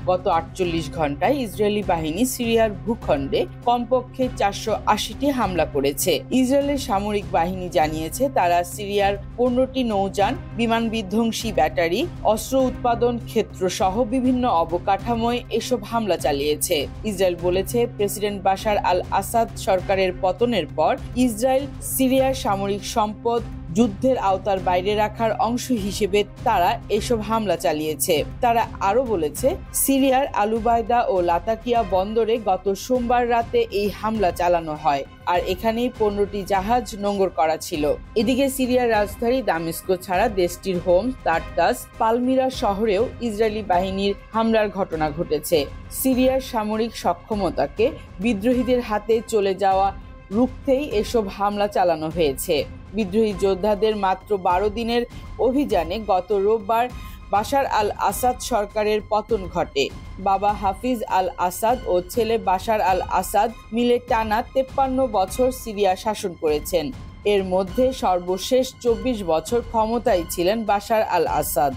গত ৪৮ ঘন্টায় ইসরায়েলি বাহিনী সিরিয়ার ভূখণ্ডে কমপক্ষে ৪৮০টি হামলা করেছে। ইসরায়েলের সামরিক বাহিনী জানিয়েছে তারা সিরিয়ার ১৫টি নৌযান, বিমান বিধ্বংসী ব্যাটারি, অস্ত্র উৎপাদন ক্ষেত্র সহ বিভিন্ন অবকাঠামোয় এসব হামলা চালিয়েছে। ইসরায়েল বলেছে প্রেসিডেন্ট বাশার আল আসাদ সরকারের পতনের পর ইসরায়েল সিরিয়ার সামরিক সম্পদ যুদ্ধের আওতার বাইরে রাখার অংশ হিসেবে তারা এসব হামলা চালিয়েছে। তারা আরো বলেছে সিরিয়ার আলুবায়দা ও লাতাকিয়া বন্দরে গত সোমবার রাতে এই হামলা চালানো হয়, আর এখানেই ১৫টি জাহাজ নোঙর করা ছিল। এদিকে সিরিয়ার রাজধানী দামেস্ক ছাড়া দেশটির হোমস, তারটাস, পালমিরা শহরেও ইসরায়েলি বাহিনীর হামলার ঘটনা ঘটেছে। সিরিয়ার সামরিক সক্ষমতাকে বিদ্রোহীদের হাতে চলে যাওয়া রুখতেই এসব হামলা চালানো হয়েছে। বিদ্রোহী যোদ্ধাদের মাত্র ১২ দিনের অভিযানে গত রোববার বাশার আল আসাদ সরকারের পতন ঘটে। বাবা হাফিজ আল আসাদ ও ছেলে বাশার আল আসাদ মিলে টানা ৫৩ বছর সিরিয়া শাসন করেছেন। এর মধ্যে সর্বশেষ ২৪ বছর ক্ষমতায় ছিলেন বাশার আল আসাদ।